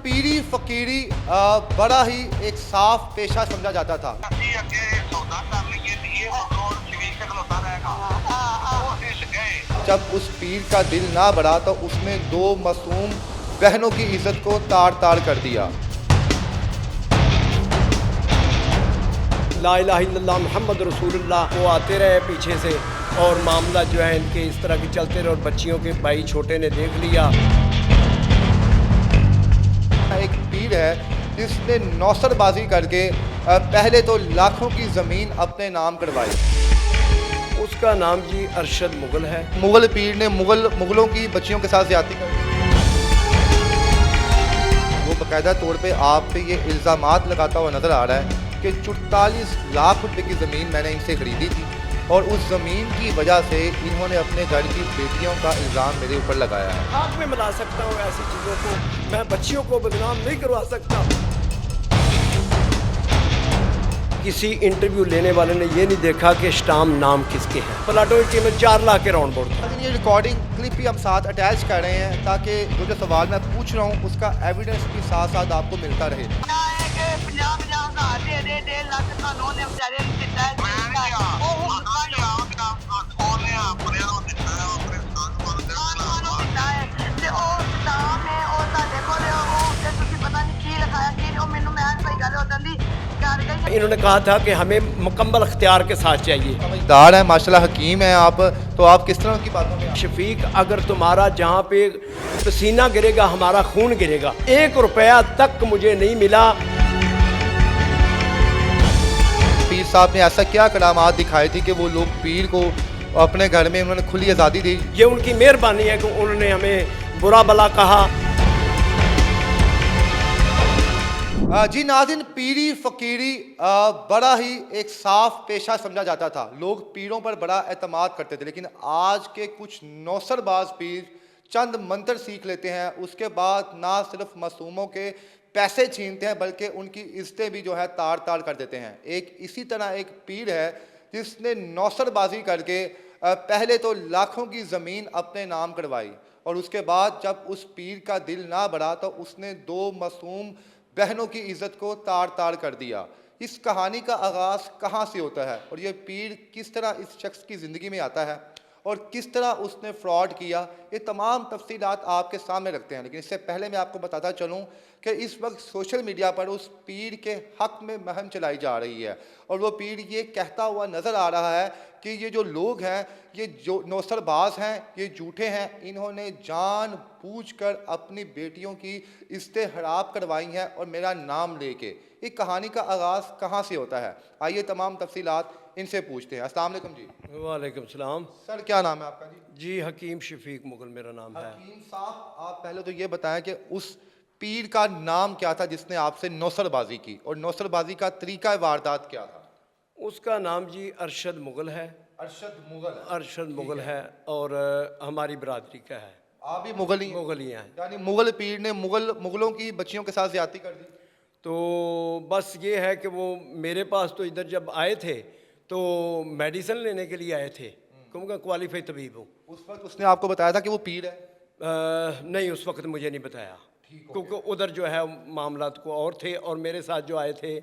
पीरी फकीरी बड़ा ही एक साफ पेशा समझा जाता था। जब उस पीर का दिल ना बढ़ा तो उसने दो मासूम बहनों की इज्जत को तार तार कर दिया। ला इलाहा इल्लल्लाह मुहम्मद रसूलुल्लाह वो आते रहे पीछे से और मामला जो है इनके इस तरह के चलते रहे और बच्चियों के भाई छोटे ने देख लिया। एक पीर है जिसने नौसरबाजी करके पहले तो लाखों की ज़मीन अपने नाम करवाई। उसका नाम जी अरशद मुगल है। मुगल पीर ने मुगलों की बच्चियों के साथ ज्यादती कर दी। वो बाकायदा तौर पे आप पे ये इल्ज़ामात लगाता हुआ नज़र आ रहा है कि 44 लाख रुपए की ज़मीन मैंने इनसे ख़रीदी थी और उस ज़मीन की वजह से इन्होंने अपने घर की बेटियों का इल्ज़ाम मेरे ऊपर लगाया है। आग में मिला सकता हूँ ऐसी चीज़ों को, मैं बच्चियों को बदनाम नहीं करवा सकता। किसी इंटरव्यू लेने वाले ने ये नहीं देखा कि स्टाम नाम किसके हैं। प्लाटों की कीमत 4 लाख के राउंड बोर्ड। ये रिकॉर्डिंग क्लिप भी हम साथ अटैच कर रहे हैं ताकि जो सवाल मैं पूछ रहा हूँ उसका एविडेंस भी साथ साथ आपको मिलता रहे। इन्होंने कहा था कि हमें मुकम्मल अख्तियार के साथ चाहिए। समझदार है माशाल्लाह, हकीम है आप, तो आप किस तरह की बातों में? शफीक, अगर तुम्हारा जहाँ पे पसीना गिरेगा हमारा खून गिरेगा। 1 रुपया तक मुझे नहीं मिला। पीर साहब ने ऐसा क्या करामात दिखाई थी कि वो लोग पीर को अपने घर में उन्होंने खुली आज़ादी दी? ये उनकी मेहरबानी है कि उन्होंने हमें बुरा भला कहा। जी नाज़रीन, पीरी फ़कीरी बड़ा ही एक साफ पेशा समझा जाता था। लोग पीरों पर बड़ा एतमाद करते थे, लेकिन आज के कुछ नौसरबाज पीर चंद मंत्र सीख लेते हैं, उसके बाद ना सिर्फ मासूमों के पैसे छीनते हैं बल्कि उनकी इज्जतें भी जो है तार तार कर देते हैं। एक इसी तरह एक पीर है जिसने नौसरबाजी करके पहले तो लाखों की ज़मीन अपने नाम करवाई और उसके बाद जब उस पीर का दिल ना बढ़ा तो उसने 2 मासूम बहनों की इज्जत को तार तार कर दिया। इस कहानी का आगाज़ कहाँ से होता है और ये पीर किस तरह इस शख्स की ज़िंदगी में आता है और किस तरह उसने फ्रॉड किया, ये तमाम तफसीलात आपके सामने रखते हैं। लेकिन इससे पहले मैं आपको बताता चलूँ कि इस वक्त सोशल मीडिया पर उस पीर के हक़ में मुहिम चलाई जा रही है और वो पीर ये कहता हुआ नज़र आ रहा है कि ये जो लोग हैं, ये जो नौसरबाज हैं, ये झूठे हैं, इन्होंने जानबूझकर अपनी बेटियों की इज्जतें खराब करवाई हैं और मेरा नाम लेके। एक कहानी का आगाज़ कहाँ से होता है, आइए तमाम तफसीलात इनसे पूछते हैं। अस्सलाम वालेकुम जी। वालेकुम सलाम। सर, क्या नाम है आपका? जी हकीम शफीक मुगल मेरा नाम है। हकीम साहब, आप पहले तो ये बताएं कि उस पीर का नाम क्या था जिसने आपसे नौसरबाजी की और नौसरबाजी का तरीका वारदात क्या था? उसका नाम जी अरशद मुगल है। अरशद मुगल है। अरशद मुगल है और हमारी बरादरी का है। आप भी मुगल ही? मुगल ही हैं। यानी मुगल पीर ने मुगलों की बच्चियों के साथ ज्यादती कर दी। तो बस ये है कि वो मेरे पास तो इधर जब आए थे तो मेडिसिन लेने के लिए आए थे, क्योंकि क्वालिफाई तबीब हूँ। उस वक्त उसने आपको बताया था कि वो पीर है? नहीं, उस वक्त मुझे नहीं बताया, क्योंकि उधर जो है मामलात को और थे और मेरे साथ जो आए थे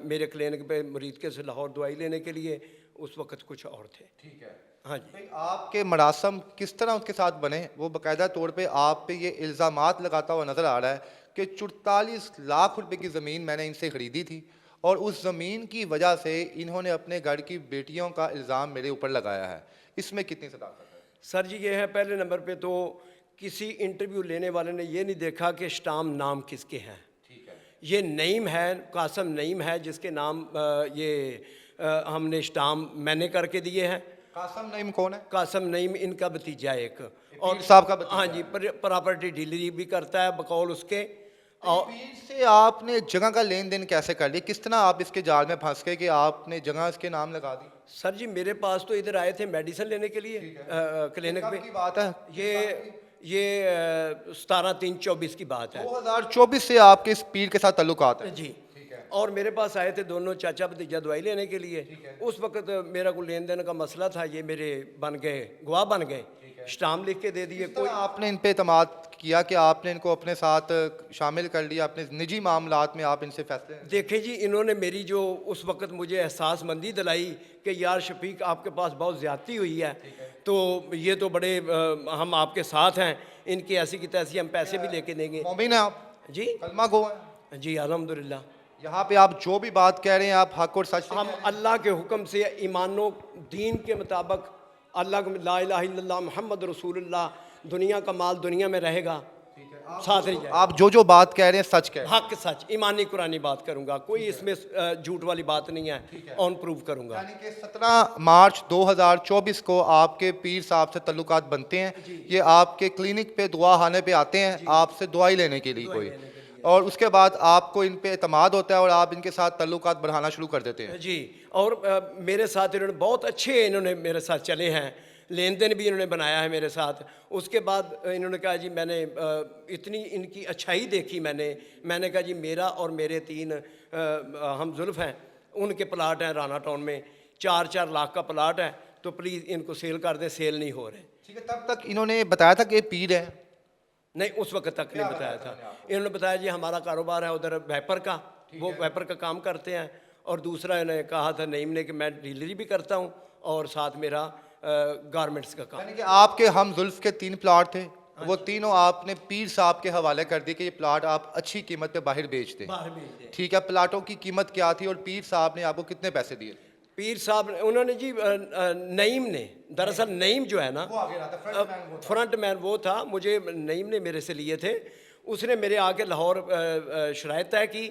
मेरे क्लिनिक पे मरीज के से लाहौर दवाई लेने के लिए, उस वक्त कुछ और थे। ठीक है। हाँ जी। भाई, आपके मरासम किस तरह उसके साथ बने? वो बाकायदा तौर पे आप पे ये इल्ज़ामात लगाता हुआ नज़र आ रहा है कि 44 लाख रुपए की ज़मीन मैंने इनसे ख़रीदी थी और उस ज़मीन की वजह से इन्होंने अपने घर की बेटियों का इल्ज़ाम मेरे ऊपर लगाया है। इसमें कितनी सदाकत है? सर जी, ये है पहले नंबर पे तो किसी इंटरव्यू लेने वाले ने ये नहीं देखा कि स्टाम नाम किसके हैं। ठीक है। ये नईम है, कासम नईम है, जिसके नाम हमने स्टाम मैंने करके दिए हैं। कासम नईम कौन है? कासम नईम इनका भतीजा एक, और साहब का भतीजा? हाँ जी, प्रॉपर्टी डीलरी भी करता है बकौल उसके। और पीर से आपने जगह का लेन देन कैसे कर लिया? किस तरह आप इसके जाल में फंस गए कि आपने जगह इसके नाम लगा दी? सर जी, मेरे पास तो इधर आए थे मेडिसिन लेने के लिए क्लिनिक कब पे। की बात है? ये 17/3/24 की बात है। 2024 से आपके इस पीर के साथ ताल्लुकात है? जी। और मेरे पास आए थे दोनों चाचा भतीजा दवाई लेने के लिए। उस वक्त मेरा कोई लेन देन का मसला था, ये मेरे बन गए गवाह बन गए स्टाम्प लिख के दे दिए। तो आपने इन पे एतमाद किया कि आपने इनको अपने साथ शामिल कर लिया, अपने निजी मामलात में आप इनसे फैसले देखें जी, इन्होंने मेरी जो उस वक़्त मुझे एहसासमंदी दिलाई कि यार शफीक आपके पास बहुत ज़्यादती हुई है, तो ये तो बड़े हम आपके साथ हैं, इनकी ऐसी की तैसी हम पैसे भी लेके देंगे। मोमिन है आप, जी कलमा गो है, जी अल्हम्दुलिल्लाह। यहाँ पे आप जो भी बात कह रहे हैं आप हक और सच से हम कह रहे अल्लाह के हुक्म से ईमानो दीन के मुताबिक अल्लाह को ला इलाहा इल्लल्लाह मुहम्मद रसूलुल्लाह, दुनिया का माल दुनिया में रहेगा, साथ नहीं हैं। जाएगा। आप जो जो बात कह रहे हैं सच कह रहे हैं। हक सच ईमानी कुरानी बात करूंगा, कोई इसमें झूठ वाली बात नहीं है, ऑन प्रूव करूंगा। यानी कि 17 मार्च 2024 को आपके पीर साहब से तल्लुकात बनते हैं, ये आपके क्लिनिक पे दुआ खाने पे आते हैं आपसे दुआई लेने के लिए कोई, और उसके बाद आपको इन पे एतमाद होता है और आप इनके साथ तल्लुकात बढ़ाना शुरू कर देते हैं। जी, और मेरे साथ इन्होंने बहुत अच्छे इन्होंने मेरे साथ चले हैं, लेन देन भी इन्होंने बनाया है मेरे साथ। उसके बाद इन्होंने कहा जी मैंने इतनी इनकी अच्छाई देखी, मैंने कहा जी मेरा और मेरे 3 हम जुल्फ हैं, उनके प्लाट हैं राना टाउन में, 4-4 लाख का प्लाट है, तो प्लीज़ इनको सेल कर दें, सेल नहीं हो रहे। ठीक है, तब तक इन्होंने बताया था कि ये पीर है? नहीं, उस वक्त तक नहीं बताया था। इन्होंने बताया जी हमारा कारोबार है उधर वैपर का, वो वैपर का काम करते हैं, और दूसरा इन्होंने कहा था नईम ने कि मैं डीलरी भी करता हूँ और साथ मेरा गारमेंट्स का काम। यानी कि आपके हम जुल्फ के 3 प्लाट थे, वो तीनों आपने पीर साहब के हवाले कर दिए कि ये प्लाट आप अच्छी कीमत पे बाहर बेच दें। बाहर भेज दें। ठीक है, प्लाटों की कीमत क्या थी और पीर साहब ने आपको कितने पैसे दिए? पीर साहब ने उन्होंने जी नईम ने, दरअसल नईम जो है ना फ्रंट मैन वो था, मुझे नईम ने मेरे से लिए थे। उसने मेरे आके लाहौर शराइत तय की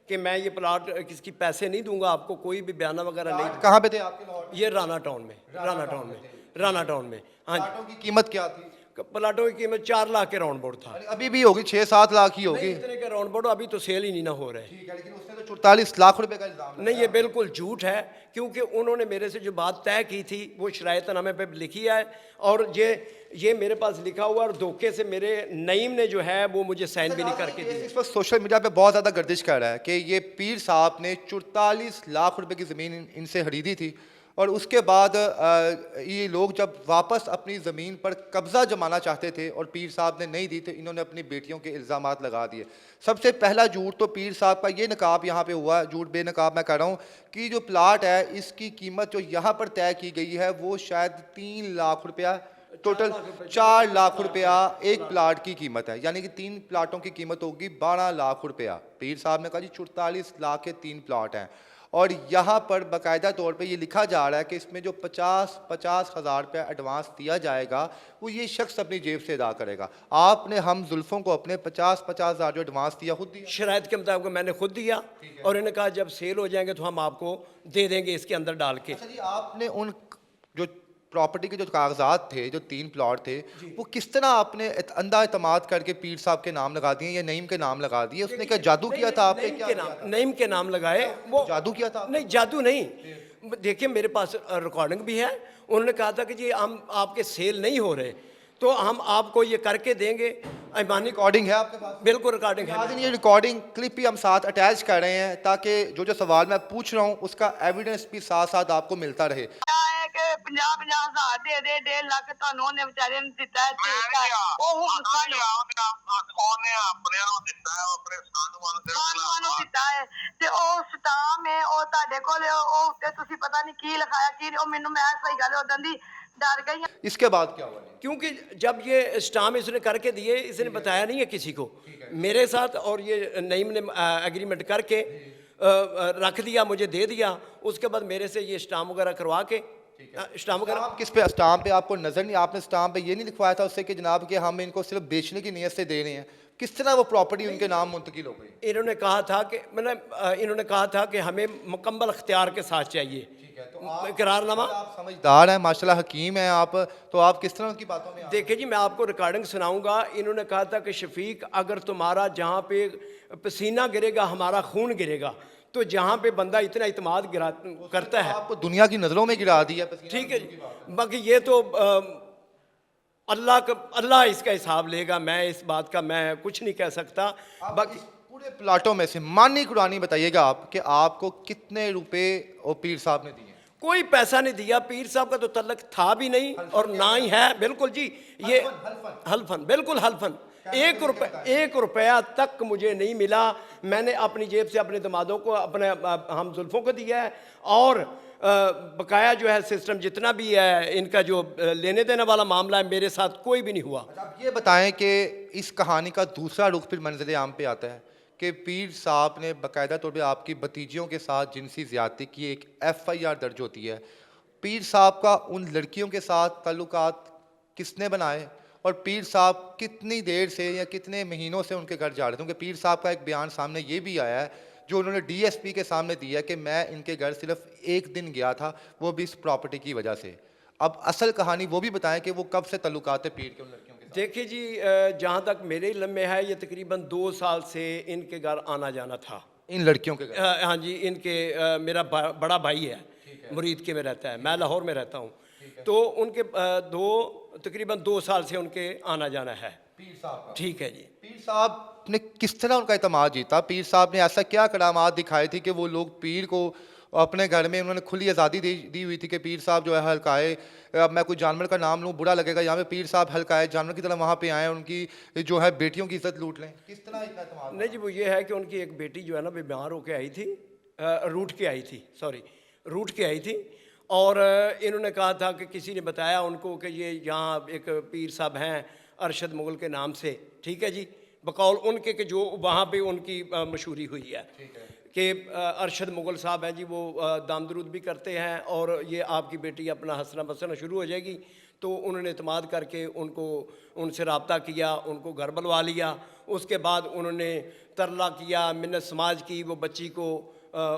कि मैं ये प्लाट किसकी पैसे नहीं दूंगा आपको, कोई भी बयाना वगैरह नहीं। कहाँ पे थे आपके लाहौर में? ये राना टाउन में, राना टाउन में। हाँ प्लाटों की कीमत क्या थी? जी, प्लाटों की कीमत 4 लाख के राउंड बोर्ड था। अभी भी होगी 6-7 लाख ही नहीं, होगी। इतने के राउंड बोर्ड अभी तो सेल ही नहीं ना हो रहे। ठीक है, लेकिन उसने तो 44 लाख रुपए का इल्जाम नहीं, ये बिल्कुल झूठ है, क्योंकि उन्होंने मेरे से जो बात तय की थी वो शरायतनामे पे लिखी है, और ये मेरे पास लिखा हुआ, और धोखे से मेरे नईम ने जो है वो मुझे साइन भी नहीं करके दिए। इस वक्त सोशल मीडिया पे बहुत ज़्यादा गर्दिश कर रहा है कि ये पीर साहब ने 44 लाख रुपए की ज़मीन इनसे खरीदी थी, और उसके बाद ये लोग जब वापस अपनी ज़मीन पर कब्ज़ा जमाना चाहते थे और पीर साहब ने नहीं दी, तो इन्होंने अपनी बेटियों के इल्ज़ामात लगा दिए। सबसे पहला झूठ तो पीर साहब का ये नकाब यहाँ पे हुआ, झूठ बेनकाब मैं कर रहा हूँ, कि जो प्लाट है इसकी कीमत जो यहाँ पर तय की गई है वो शायद 3 लाख रुपया, टोटल 4 लाख रुपया एक प्लाट की कीमत है, यानी कि 3 प्लाटों की कीमत होगी 12 लाख रुपया। पीर साहब ने कहा जी 44 लाख के 3 प्लाट हैं, और यहाँ पर बाकायदा तौर पे ये लिखा जा रहा है कि इसमें जो 50 हज़ार रुपया एडवांस दिया जाएगा वो ये शख्स अपनी जेब से अदा करेगा। आपने हम जुल्फों को अपने 50 हज़ार जो एडवांस दिया खुद दिया? शरायत के मुताबिक मैंने खुद दिया, और इन्होंने कहा जब सेल हो जाएंगे तो हम आपको दे देंगे इसके अंदर डाल के। अच्छा जी, आपने उन जो प्रॉपर्टी के जो कागजात थे, जो 3 प्लॉट थे, वो किस तरह आपने अंधा एतमाद करके पीर साहब के नाम लगा दिए या नईम के नाम लगा दिए? उसने क्या जादू किया था आपने? क्या नईम के नाम लगाए वो? जादू किया था? नहीं, जादू नहीं। देखिए मेरे पास रिकॉर्डिंग भी है, उन्होंने कहा था कि जी हम आपके सेल नहीं हो रहे तो हम आपको ये करके देंगे। ईमानी रिकॉर्डिंग है आपके पास? बिल्कुल रिकॉर्डिंग है। ये रिकॉर्डिंग क्लिप भी हम साथ अटैच कर रहे हैं ताकि जो जो सवाल मैं पूछ रहा हूँ उसका एविडेंस भी साथ साथ आपको मिलता रहे। 50 हज़ार दे दे 1.5 लाख ਤੁਹਾਨੂੰ ਉਹਨੇ ਵਿਚਾਰੇ ਨੂੰ ਦਿੱਤਾ ਹੈ ਉਹ ਹੁਣ ਸਾਨੂੰ ਉਹਨੇ ਆਪਣੇ ਨੂੰ ਦਿੱਤਾ ਹੈ ਆਪਣੇ ਸਾਨੂੰ ਨੂੰ ਦਿੱਤਾ ਹੈ ਤੇ ਉਹ ਸਟਾਮ ਹੈ ਉਹ ਤੁਹਾਡੇ ਕੋਲ ਉਹ ਉੱਤੇ ਤੁਸੀਂ ਪਤਾ ਨਹੀਂ ਕੀ ਲਿਖਾਇਆ ਕੀ ਉਹ ਮੈਨੂੰ ਮੈਂ ਸਹੀ ਗੱਲ ਉਦੋਂ ਦੀ डर गई। इसके बाद क्या हुआ? क्योंकि जब ये स्टाम्प इसने करके दिए, इसने बताया नहीं है किसी को, मेरे साथ, और ये नईम ने एग्रीमेंट करके रख दिया, मुझे दे दिया। उसके बाद मेरे से ये स्टाम्प वगैरह करवा के स्टाम्प वगैरह किस पे? स्टाम्प पे आपको नजर नहीं, आपने स्टाम्प पे ये नहीं लिखवाया था उससे कि जनाब कि हम इनको सिर्फ बेचने की नीयत से दे रहे हैं? किस तरह वो प्रॉपर्टी उनके नाम मुंतकिल हो गई? इन्होंने कहा था कि इन्होंने कहा था कि हमें मुकम्मल अख्तियार के साथ चाहिए इकरारनामा। आप समझदार हैं माशाल्लाह, हकीम हैं आप, तो आप किस तरह की बातों में? देखिए जी, मैं आपको रिकॉर्डिंग सुनाऊंगा। इन्होंने कहा था कि शफीक अगर तुम्हारा जहाँ पे पसीना गिरेगा हमारा खून गिरेगा, तो जहाँ पे बंदा इतना इत्मीनान करता है आपको दुनिया की नज़रों में गिरा दिया। ठीक है जी, बाकी ये तो अल्लाह इसका हिसाब लेगा, मैं इस बात का मैं कुछ नहीं कह सकता। बाकी पूरे प्लाटों में से मानी कुरानी बताइएगा आप कि आपको कितने रुपए और पीर साहब ने दिए? कोई पैसा नहीं दिया। पीर साहब का तो तल्लक था भी नहीं और ना ही है। बिल्कुल जी, ये हल्फन, बिल्कुल हल्फन। एक रुपया तक मुझे नहीं मिला। मैंने अपनी जेब से अपने दमादों को, अपने हम जुल्फों को दिया है, और बकाया जो है सिस्टम जितना भी है इनका जो लेने देने वाला मामला है, मेरे साथ कोई भी नहीं हुआ। आप ये बताएं कि इस कहानी का दूसरा रुख फिर मंजर आम पे आता है कि पीर साहब ने बाकायदा तौर पे आपकी भतीजियों के साथ जिनसी ज़्यादती की, एक FIR दर्ज होती है। पीर साहब का उन लड़कियों के साथ ताल्लुकात किसने बनाए और पीर साहब कितनी देर से या कितने महीनों से उनके घर जा रहे थे? क्योंकि पीर साहब का एक बयान सामने ये भी आया है जो उन्होंने DSP के सामने दिया कि मैं इनके घर सिर्फ एक दिन गया था, वो भी इस प्रॉपर्टी की वजह से। अब असल कहानी वो भी बताएं कि वो कब से ताल्लुकात है पीर के उन लड़कियों के साथ? देखिए जी, जहाँ तक मेरे इल्म में है, ये तकरीबन 2 साल से इनके घर आना जाना था। इन लड़कियों के घर? हाँ जी, इनके मेरा बड़ा भाई है, मुरीद के में रहता है, मैं लाहौर में रहता हूँ। तो उनके तकरीबन 2 साल से उनके आना जाना है पीर साहब का। ठीक है जी। पीर साहब ने किस तरह उनका एतमाद जीता? पीर साहब ने ऐसा क्या करामात दिखाई थी कि वो लोग पीर को अपने घर में, उन्होंने खुली आज़ादी दी हुई थी कि पीर साहब जो है हल्काए, अब मैं कोई जानवर का नाम लूँ बुरा लगेगा, यहाँ पे पीर साहब हल्काए जानवर की तरह वहाँ पे आए, उनकी जो है बेटियों की इज्जत लूट लें? किस तरह इतना एतमाद? नहीं जी, वो ये है कि उनकी एक बेटी जो है ना बीमार होके आई थी, रूठ के आई थी, और इन्होंने कहा था कि किसी ने बताया उनको कि ये यहाँ एक पीर साहब हैं अरशद मुगल के नाम से, ठीक है जी, बकौल उनके कि जो वहाँ पे उनकी मशहूरी हुई है कि अरशद मुगल साहब हैं जी, वो दाम दरूद भी करते हैं और ये आपकी बेटी अपना हंसना बसना शुरू हो जाएगी। तो उन्होंने इत्माद करके उनसे रब्ता किया, उनको घर बुलवा लिया। उसके बाद उन्होंने तरला किया, मिन्नत समाज की, वो बच्ची को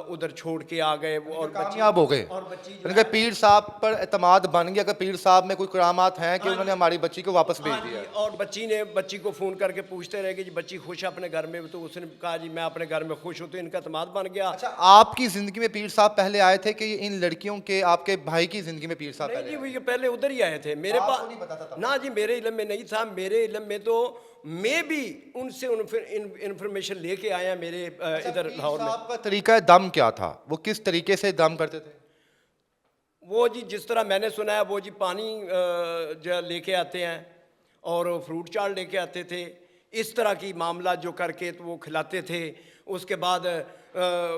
उधर छोड़ के आ गए वो, और कामयाब हो गए। और बच्ची जो उनके पीर साहब पर एतमाद बन गया कि पीर साहब में कोई करामात हैं कि उन्होंने हमारी बच्ची को वापस भेज दिया। और बच्ची को फ़ोन करके पूछते रहे कि जी बच्ची खुश है अपने घर में? तो उसने कहा जी मैं अपने घर में खुश हूँ। तो इनका एतमाद बन गया। अच्छा, आपकी ज़िंदगी में पीर साहब पहले आए थे कि इन लड़कियों के आपके भाई की ज़िंदगी में पीर साहब नहीं पहले जी, आए? वो ये पहले उधर ही आए थे मेरे आपको पास। नहीं पता था तब? ना जी, मेरे इल्म में नहीं था। मेरे इल्म में तो मैं भी उनसे इन्फॉर्मेशन लेके आया मेरे इधर पीर लाहौर में। साहब का तरीका दम क्या था? वो किस तरीके से दम करते थे? वो जी जिस तरह मैंने सुना है, वो जी पानी जो लेके आते हैं और फ्रूट चाट लेके आते थे, इस तरह की मामला जो करके तो वो खिलाते थे। उसके बाद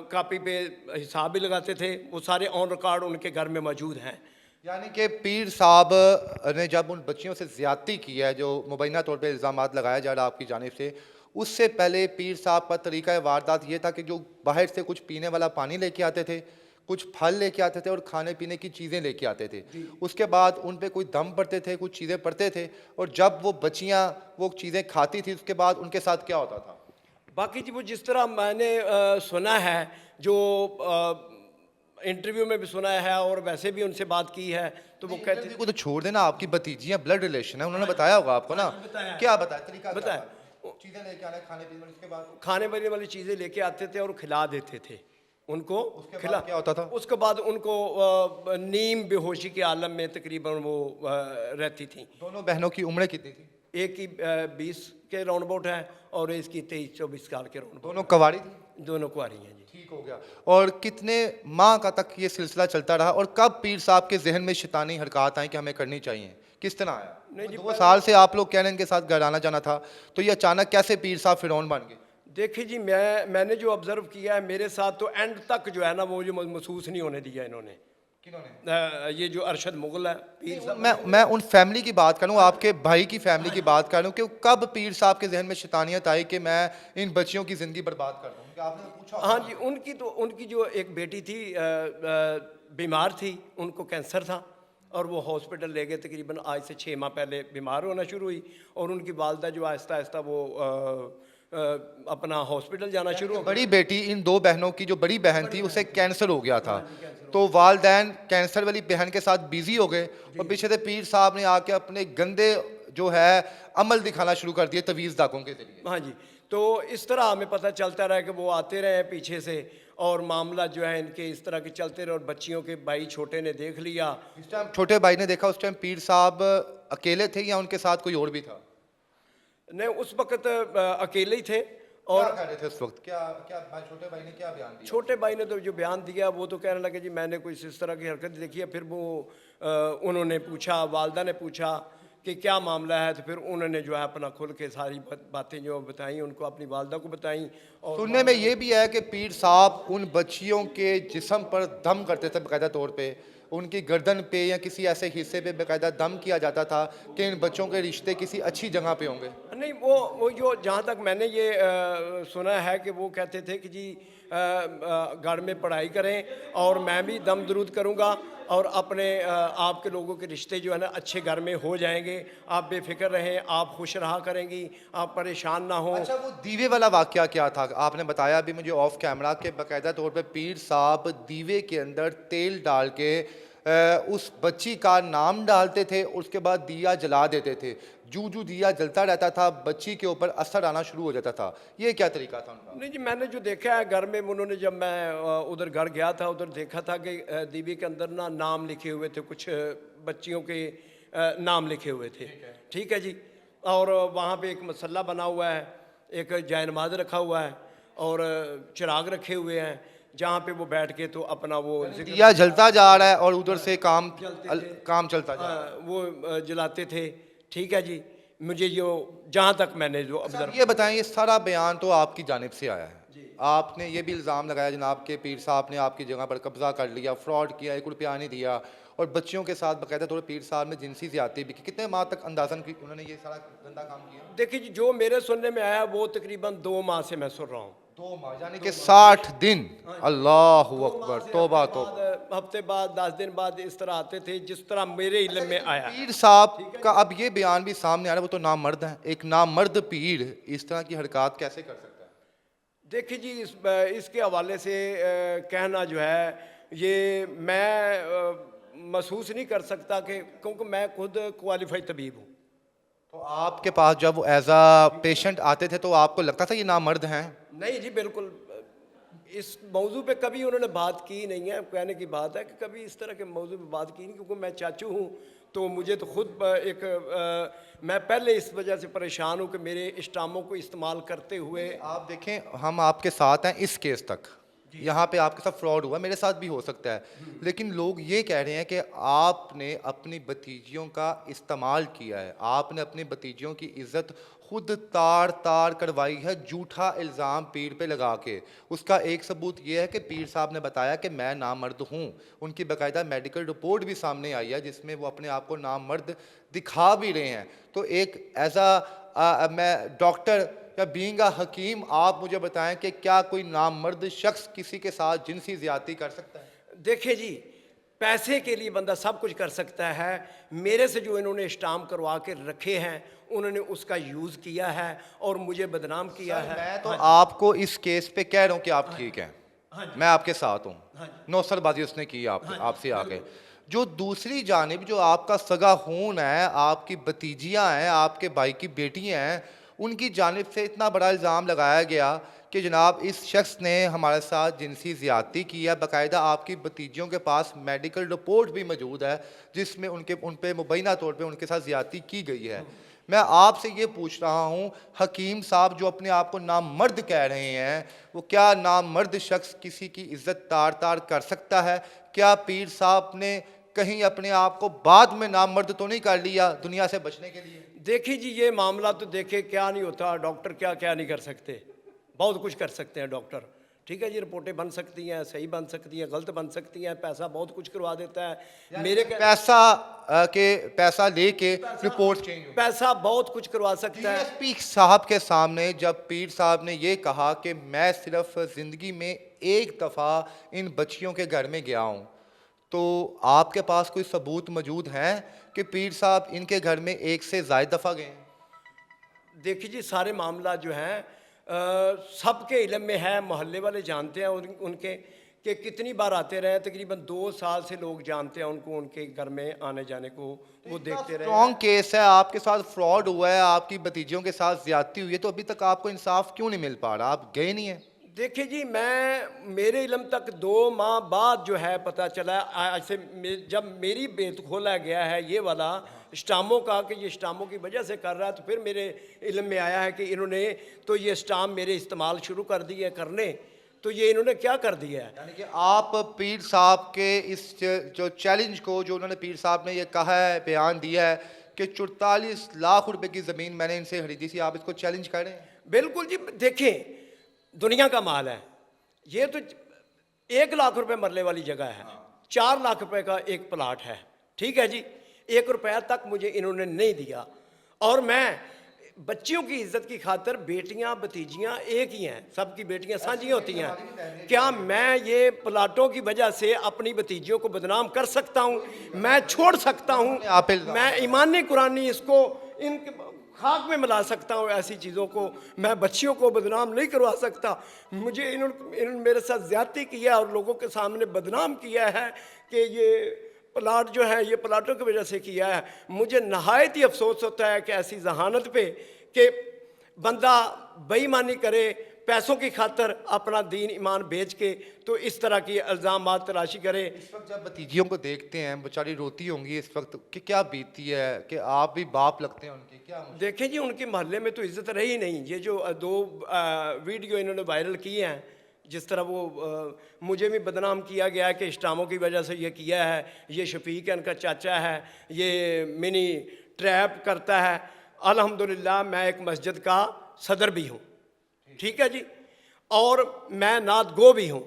कापी पे हिसाब भी लगाते थे। वो सारे ऑन रिकॉर्ड उनके घर में मौजूद हैं। यानी कि पीर साहब ने जब उन बच्चियों से ज़्यादती की है, जो मुबैना तौर पे इल्ज़ामात लगाया जा रहा है आपकी जानिब से, उससे पहले पीर साहब का तरीका वारदात ये था कि जो बाहर से कुछ पीने वाला पानी लेके आते थे, कुछ फल लेके आते थे और खाने पीने की चीज़ें लेके आते थे। उसके बाद उन पे कोई दम पड़ते थे, कुछ चीज़ें पड़ते थे, और जब वो बच्चियाँ वो चीज़ें खाती थी उसके बाद उनके साथ क्या होता था? बाकी जी वो जिस तरह मैंने सुना है, जो इंटरव्यू में भी सुना है और वैसे भी उनसे बात की है, तो वो कहते इंटरव्यू को तो छोड़ देना, आपकी भतीजियाँ ब्लड रिलेशन है, उन्होंने बताया होगा आपको ना? बताया। क्या बताया? तरीका क्या बताया। था? चीज़ें लेके आने, खाने पीने, उसके बाद खाने पीने वाली चीज़ें लेके आते थे और खिला देते थे उनको। उसके बाद क्या होता था? उसके बाद उनको नीम बेहोशी के आलम में तकरीबन वो रहती थी। दोनों बहनों की उम्रें कितनी थी? एक की 20 के राउंड अबाउट है और इसकी 23-24 साल के राउंड दोनों कवारी थी? अबाउट। दोनों कुआरी हैं जी। ठीक हो गया। और कितने माह का तक ये सिलसिला चलता रहा और कब पीर साहब के जहन में शैतानी हरकत आई कि हमें करनी चाहिए? किस तरह आया? नहीं जी, 2 साल से आप लोग कह रहे हैं इनके साथ घर आना जाना था, तो ये अचानक कैसे पीर साहब फिरौन बन गए? देखिए जी, मैंने जो ऑब्जर्व किया है, मेरे साथ तो एंड तक जो है ना वो जो महसूस नहीं होने दिया इन्होंने। किन्होंने? ये जो अरशद मुगल है पीर साहब, मैं उन फैमिली की बात करूं, आपके भाई की फैमिली की बात करूं कि कब पीर साहब के जहन में शैतानियत आई कि मैं इन बच्चियों की ज़िंदगी बर्बाद कर दूं? क्या आपने पूछा? हाँ जी, उनकी जो एक बेटी थी बीमार थी, उनको कैंसर था और वो हॉस्पिटल ले गए। तकरीबन आज से 6 माह पहले बीमार होना शुरू हुई और उनकी वालदा जो आहिस्ता आहिस्ता वो अपना हॉस्पिटल जाना शुरू हो गई। बड़ी बेटी, इन 2 बहनों की जो बड़ी बहन थी उसे कैंसर हो गया था, तो वालदैन कैंसर वाली बहन के साथ बिजी हो गए और पीछे से पीर साहब ने आके अपने गंदे जो है अमल दिखाना शुरू कर दिए तवीज़ दागों के जरिए। हाँ जी, तो इस तरह हमें पता चलता रहा कि वो आते रहे पीछे से और मामला जो है इनके इस तरह के चलते रहे और बच्चियों के भाई छोटे ने देख लिया। इस टाइम छोटे भाई ने देखा, उस टाइम पीर साहब अकेले थे या उनके साथ कोई और भी था? नहीं, उस वक्त अकेले ही थे क्या और कह रहे थे उस वक्त, क्या क्या भाई छोटे भाई ने क्या बयान दिया? छोटे भाई ने तो जो बयान दिया वो तो कहने लगे जी मैंने कोई इस तरह की हरकत देखी है। फिर वो उन्होंने पूछा, वालदा ने पूछा कि क्या मामला है, तो फिर उन्होंने जो है अपना खुल के सारी बातें जो बताई उनको अपनी वालदा को बताई। और सुनने में ये भी है कि पीर साहब उन बच्चियों के जिस्म पर दम करते थे बाकायदा तौर पे, उनकी गर्दन पे या किसी ऐसे हिस्से पे बाकायदा दम किया जाता था कि इन बच्चों के रिश्ते किसी अच्छी जगह पे होंगे। नहीं, वो जो जहाँ तक मैंने ये सुना है कि वो कहते थे कि जी घर में पढ़ाई करें और मैं भी दम दरूद करूँगा और अपने आपके लोगों के रिश्ते जो है ना अच्छे घर में हो जाएंगे, आप बेफिक्र रहें, आप खुश रहा करेंगी, आप परेशान ना हो। अच्छा, वो दीवे वाला वाकया क्या था? आपने बताया अभी मुझे ऑफ कैमरा के बाकायदा तौर पे पीर साहब दीवे के अंदर तेल डाल के उस बच्ची का नाम डालते थे, उसके बाद दिया जला देते थे। जू जू दिया जलता रहता था बच्ची के ऊपर असर आना शुरू हो जाता था। ये क्या तरीका था उनका? नहीं जी, मैंने जो देखा है घर में, उन्होंने जब मैं उधर घर गया था उधर देखा था कि दीवी के अंदर ना नाम लिखे हुए थे, कुछ बच्चियों के नाम लिखे हुए थे। ठीक है जी। और वहाँ पे एक मसल्ला बना हुआ है, एक जय नमाज रखा हुआ है और चिराग रखे हुए हैं जहाँ पे वो बैठ के तो अपना वो जिक्र दिया जलता जा रहा है और उधर से काम चलता जा रहा है। वो जलाते थे। ठीक है जी। मुझे जो जहाँ तक मैंने जो ऑब्जर्व, ये बताएं, ये सारा बयान तो आपकी जानिब से आया है, आपने ये भी इल्ज़ाम लगाया जनाब के पीर साहब ने आपकी जगह पर कब्जा कर लिया, फ्रॉड किया, 1 रुपया नहीं दिया और बच्चियों के साथ बाकायदा तौर पर पीर साहब ने जिनसी ज़्यादती भी की। कितने माह तक अंदाज़न की उन्होंने ये सारा गंदा काम किया? देखिए जी, जो मेरे सुनने में आया वो तकरीबन 2 माह से मैं सुन रहा हूँ। 2 माह यानी कि 60 दिन। अल्लाह अकबर, तौबा तौबा। हफ्ते बाद 10 दिन बाद इस तरह आते थे जिस तरह मेरे इल्म में आया। पीर साहब का अब ये बयान भी सामने आ रहा है, वो तो नामर्द हैं, एक नामर्द पीर इस तरह की हरकत कैसे कर सकता है? देखिए जी, इसके हवाले से कहना जो है ये मैं महसूस नहीं कर सकता कि, क्योंकि मैं खुद क्वालिफाइड तबीब हूँ। तो आपके पास जब वो एज आ पेशेंट आते थे तो आपको लगता था ये नामर्द हैं? नहीं जी, बिल्कुल इस मौजू पे कभी उन्होंने बात की नहीं है। कहने की बात है कि कभी इस तरह के मौजू पे बात की नहीं, क्योंकि मैं चाचू हूँ तो मुझे तो खुद मैं पहले इस वजह से परेशान हूँ कि मेरे इस्टामों को इस्तेमाल करते हुए। आप देखें, हम आपके साथ हैं इस केस तक, यहाँ पे आपके साथ फ्रॉड हुआ, मेरे साथ भी हो सकता है, लेकिन लोग ये कह रहे हैं कि आपने अपनी भतीजियों का इस्तेमाल किया है, आपने अपनी भतीजियों की इज्जत खुद तार तार करवाई है झूठा इल्ज़ाम पीर पे लगा के। उसका एक सबूत ये है कि पीर साहब ने बताया कि मैं नामर्द हूँ, उनकी बाकायदा मेडिकल रिपोर्ट भी सामने आई है जिसमें वो अपने आप को नामर्द दिखा भी रहे हैं। तो एक एज मैं डॉक्टर या बीइंग अ हकीम, आप मुझे बताएं कि क्या कोई नामर्द शख्स किसी के साथ जिनसी ज़्यादती कर सकता है? देखिए जी, पैसे के लिए बंदा सब कुछ कर सकता है। मेरे से जो इन्होंने स्टाम्प करवा के रखे हैं उन्होंने उसका यूज़ किया है और मुझे बदनाम किया है। मैं तो आपको इस केस पे कह रहा हूँ कि आप ठीक हैं, मैं आपके साथ हूँ, नौसरबाजी उसने की आपसे आके। जो दूसरी जानिब जो आपका सगा खून है, आपकी भतीजियाँ हैं, आपके भाई की बेटियाँ हैं, उनकी जानिब से इतना बड़ा इल्ज़ाम लगाया गया कि जनाब इस शख्स ने हमारे साथ जिनसी ज़्यादती की है। बाकायदा आपकी भतीजियों के पास मेडिकल रिपोर्ट भी मौजूद है जिसमें उन पे मुबैना तौर पे उनके साथ ज़्यादती की गई है। मैं आपसे ये पूछ रहा हूँ, हकीम साहब जो अपने आप को नामर्द कह रहे हैं, वो क्या नामर्द शख्स किसी की इज्जत तार तार कर सकता है? क्या पीर साहब ने कहीं अपने आप को बाद में नामर्द तो नहीं कर लिया दुनिया से बचने के लिए? देखिए जी, ये मामला तो देखे क्या नहीं होता, डॉक्टर क्या क्या नहीं कर सकते, बहुत कुछ कर सकते हैं डॉक्टर। ठीक है जी, रिपोर्टें बन सकती हैं, सही बन सकती हैं, गलत बन सकती हैं, पैसा बहुत कुछ करवा देता है। मेरे पैसा लेके रिपोर्ट चेंज हो, पैसा बहुत कुछ करवा सकता है। डीएसपी साहब के सामने जब पीर साहब ने ये कहा कि मैं सिर्फ ज़िंदगी में एक दफ़ा इन बच्चियों के घर में गया हूँ, तो आपके पास कोई सबूत मौजूद हैं कि पीर साहब इनके घर में एक से ज़ायद दफ़ा गए हैं? देखिए जी, सारे मामला जो हैं सबके इल्म में है, मोहल्ले वाले जानते हैं उनके कि कितनी बार आते रहे। तकरीबन 2 साल से लोग जानते हैं उनको, उनके घर में आने जाने को वो देखते रहे। स्ट्रॉन्ग केस है, आपके साथ फ्रॉड हुआ है, आपकी भतीजियों के साथ ज्यादती हुई है, तो अभी तक आपको इंसाफ क्यों नहीं मिल पा रहा? आप गए नहीं हैं? देखिए जी, मेरे इल्म तक 2 माह बाद जो है पता चला, आज से जब मेरी बेत खोला गया है ये वाला स्टामों का, कि ये स्टामों की वजह से कर रहा है, तो फिर मेरे इल्म में आया है कि इन्होंने तो ये स्टाम मेरे इस्तेमाल शुरू कर दिए करने, तो ये इन्होंने क्या कर दिया है। यानी कि आप पीर साहब के इस जो चैलेंज को, जो उन्होंने पीर साहब ने ये कहा है, बयान दिया है कि 44 लाख रुपए की ज़मीन मैंने इनसे खरीदी थी, आप इसको चैलेंज कर रहे हैं? बिल्कुल जी, देखें दुनिया का माल है ये, तो 1 लाख रुपए मरले वाली जगह है, 4 लाख रुपए का एक प्लाट है, ठीक है जी। 1 रुपया तक मुझे इन्होंने नहीं दिया, और मैं बच्चियों की इज्जत की खातर, बेटियां भतीजियां एक ही हैं, सबकी बेटियां साझी होती हैं, क्या मैं ये प्लाटों की वजह से अपनी भतीजियों को बदनाम कर सकता हूँ? मैं छोड़ सकता हूँ? आप इल्जाम- मैं ईमानी कुरानी इसको इन खाक में मिला सकता हूँ? ऐसी चीज़ों को मैं बच्चियों को बदनाम नहीं करवा सकता। मुझे इन्होंने मेरे साथ ज्यादती किया और लोगों के सामने बदनाम किया है कि ये प्लाट जो है ये प्लाटों की वजह से किया है। मुझे नहायत ही अफसोस होता है कि ऐसी जहानत पे कि बंदा बेईमानी करे पैसों की खातर, अपना दीन ईमान बेच के, तो इस तरह की इल्ज़ामात तराशी करे। इस वक्त जब भतीजियों को देखते हैं, बेचारी रोती होंगी इस वक्त, कि क्या बीतती है कि आप भी बाप लगते हैं उनके, क्या देखें जी, उनके मोहल्ले में तो इज्जत रही नहीं। ये जो 2 वीडियो इन्होंने वायरल किए हैं, जिस तरह वो मुझे भी बदनाम किया गया है कि इस्टामों की वजह से ये किया है, ये शफीक है इनका चाचा है, ये मिनी ट्रैप करता है। अल्हम्दुलिल्लाह मैं एक मस्जिद का सदर भी हूँ, ठीक है जी, और मैं नात गो भी हूँ,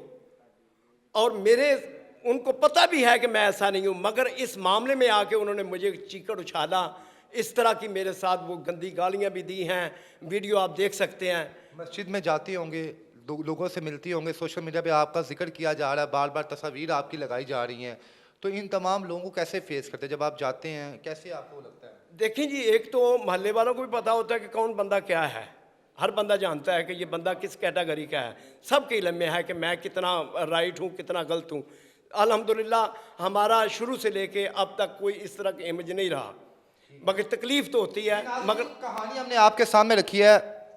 और उनको पता भी है कि मैं ऐसा नहीं हूँ, मगर इस मामले में आके उन्होंने मुझे चीकड़ उछाला, इस तरह की मेरे साथ वो गंदी गालियाँ भी दी हैं। वीडियो आप देख सकते हैं। मस्जिद में जाती होंगे, लोगों से मिलती होंगे, सोशल मीडिया पे आपका जिक्र किया जा रहा है, बार बार तस्वीर आपकी लगाई जा रही हैं, तो इन तमाम लोगों को कैसे फेस करते हैं जब आप जाते हैं, कैसे आपको लगता है? देखें जी, एक तो मोहल्ले वालों को भी पता होता है कि कौन बंदा क्या है, हर बंदा जानता है कि ये बंदा किस कैटेगरी का है। सबके इल्म में है कि मैं कितना राइट हूँ, कितना गलत हूँ। अल्हम्दुलिल्लाह हमारा शुरू से लेके अब तक कोई इस तरह का इमेज नहीं रहा, मगर तकलीफ तो होती है। मगर कहानी हमने आपके सामने रखी है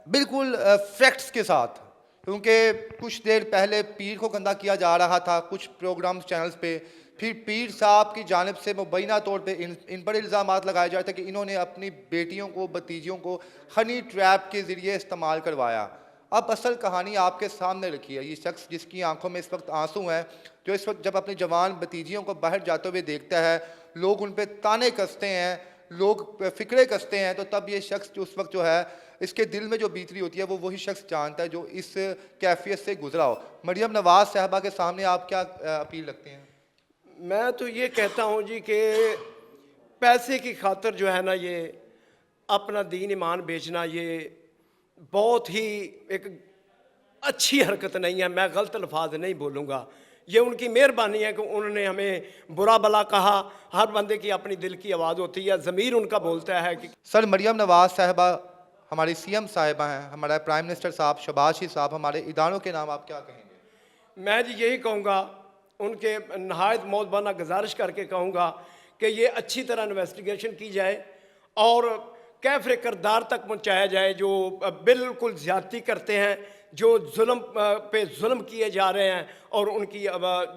बिल्कुल फैक्ट्स के साथ, क्योंकि कुछ देर पहले पीर को गंदा किया जा रहा था कुछ प्रोग्राम्स चैनल्स पे, फिर पीर साहब की जानिब से मुबैना तौर पे इन पर इल्ज़ामात लगाए जाते कि इन्होंने अपनी बेटियों को, भतीजियों को हनी ट्रैप के ज़रिए इस्तेमाल करवाया। अब असल कहानी आपके सामने रखी है। ये शख्स जिसकी आंखों में इस वक्त आंसू हैं, जो इस वक्त जब अपनी जवान भतीजियों को बाहर जाते हुए देखता है, लोग उन पर ताने कसते हैं, लोग फिक्रे कसते हैं, तो तब ये शख्स उस वक्त जो है इसके दिल में जो बीतरी होती है वो वही शख्स जानता है जो इस कैफियत से गुजरा हो। मरियम नवाज़ साहबा के सामने आप क्या अपील रखते हैं? मैं तो ये कहता हूँ जी कि पैसे की खातर जो है ना, ये अपना दीन ईमान बेचना ये बहुत ही एक अच्छी हरकत नहीं है। मैं गलत अल्फाज नहीं बोलूँगा, ये उनकी मेहरबानी है कि उन्होंने हमें बुरा भला कहा। हर बंदे की अपनी दिल की आवाज़ होती है, ज़मीर उनका बोलता है कि सर, मरियम नवाज़ साहबा हमारी सीएम साहिबा हैं, हमारा प्राइम मिनिस्टर साहब शहबाज शरीफ साहब, हमारे इदारों के नाम आप क्या कहेंगे? मैं जी यही कहूँगा, उनके नहायत मौजबाना गुजारिश करके कहूँगा कि ये अच्छी तरह इन्वेस्टिगेशन की जाए और कैफरे करदार तक पहुँचाया जाए जो बिल्कुल ज़्यादती करते हैं, जो जुल्म पे जुल्म किए जा रहे हैं, और उनकी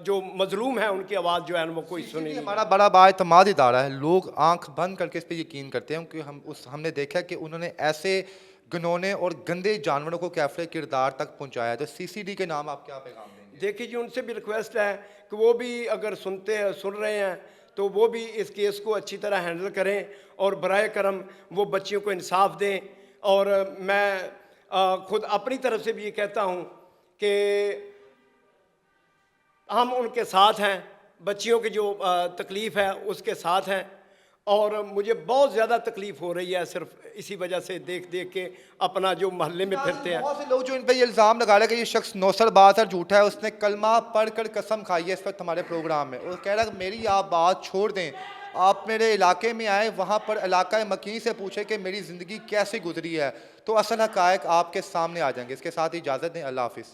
जो मजलूम है उनकी आवाज़ जो है वो कोई सुनी नहीं। हमारा बड़ा बाएतमाद इदारा है, लोग आंख बंद करके इस पर यकीन करते हैं, क्योंकि हमने देखा कि उन्होंने ऐसे घिनौने और गंदे जानवरों को कैफरे किरदार तक पहुँचाया। तो CCD के नाम आप क्या पैगाम देंगे? देखिए जी, उनसे भी रिक्वेस्ट है कि वो भी अगर सुन रहे हैं तो वो भी इस केस को अच्छी तरह हैंडल करें और बराए करम वो बच्चियों को इंसाफ दें। और मैं खुद अपनी तरफ से भी ये कहता हूँ कि हम उनके साथ हैं, बच्चियों की जो तकलीफ़ है उसके साथ हैं, और मुझे बहुत ज़्यादा तकलीफ़ हो रही है सिर्फ इसी वजह से देख देख के अपना जो मोहल्ले में फिरते हैं। बहुत से लोग जो इन पर ये इल्ज़ाम लगा रहे हैं कि ये शख्स नौसरबाज और झूठा है, उसने कलमा पढ़कर कसम खाई है इस वक्त हमारे प्रोग्राम में, और कह रहा है मेरी आप बात छोड़ दें, आप मेरे इलाके में आए, वहाँ पर इलाका मकीन से पूछे कि मेरी ज़िंदगी कैसे गुजरी है, तो असल हक़ाइक़ आपके सामने आ जाएंगे। इसके साथ इजाज़त दें, अल्लाह हाफ़िज़।